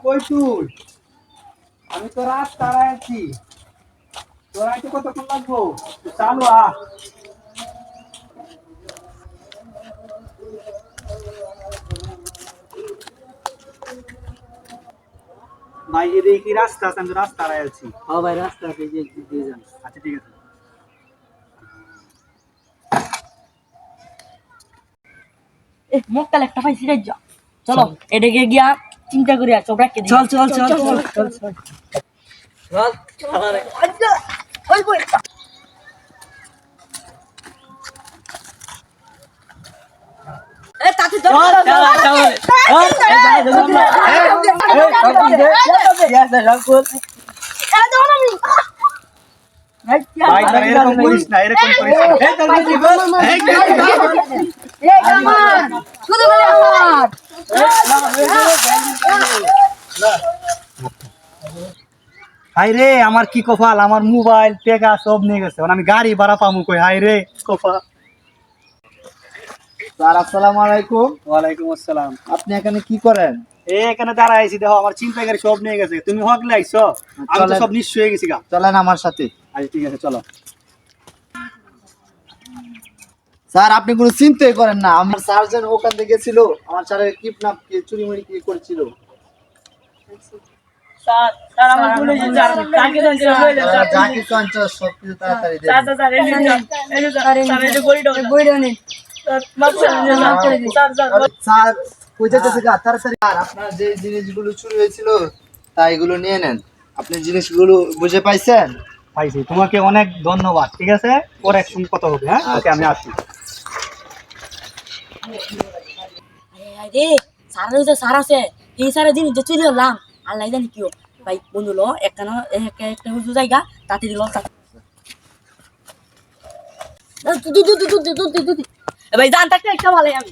কই তুই? আমি তো রাস্তায় আছি। তোর আইতে কতক্ষণ লাগবো? তুই চালু আ। ভাই এদিকে কি রাস্তা আছে? আমি তো রাস্তায় আছি। হ্যাঁ ভাই রাস্তা দিয়ে দিয়ে যান। আচ্ছা ঠিক আছে। এ মক্কাল একটা পাইছি রে যা চলো এদিকে গিয়া চিন্তা করি আর সব রাখকে দিই চল চল চল চল চল চল আচ্ছা ওই বই এ তাতে ধর ভাই তোরা এরকম করিস না, এরকম করিস না। এই কামান শুধু বলে আমার হাই রে আমার কি কপাল, আমার মোবাইল টাকা সব নিয়ে গেছে। এখন আমি গাড়ি ভাড়া পামু কই? হাই রে কপাল। স্যার আসসালামু আলাইকুম। ওয়ালাইকুম আসসালাম। আপনি এখানে কি করেন? এখানে দাঁড়াইছি, দেখো আমার চিন্তা করে সব নিয়ে গেছে। তুমি হকলে আইছো, আমি তো চলেন। সব নিঃস্ব হয়ে গেছি গা। চলেন আমার সাথে। আচ্ছা ঠিক আছে চলো। স্যার আপনি কোনো চিন্তাই করেন না, আমার সার্জন ওখান থেকে গেছিল, আমার স্যারের কিডন্যাপ কি চুরি মুড়ি কি করেছিল। স্যার স্যার আমার ভুলে গেছে আর তাকে তো ছিল হয়ে স্যার, যা কিছু আনছো সব কিছু তাড়াতাড়ি দেন। স্যার এই যে স্যার এই যে বইটা নেই স্যার কই যাইতেছে গা? তাড়াতাড়ি। স্যার আপনার যে জিনিসগুলো চুরি হয়েছিল তা এগুলো নিয়ে নেন। আপনি জিনিসগুলো বুঝে পাইছেন? পাইছি, তোমাকে অনেক ধন্যবাদ। ঠিক আছে, পরে একসঙ্গে কথা হবে। হ্যাঁ ওকে, আমি আসি। আরে স্যার ওই যে স্যার আছে এই স্যারের দিন যে চলে এলাম আল্লাহ জানি কিও ভাই বন্ধু লো একটা উঁচু জায়গা তাতে দিল ভাই জান থাকতে একটা ভালো আমি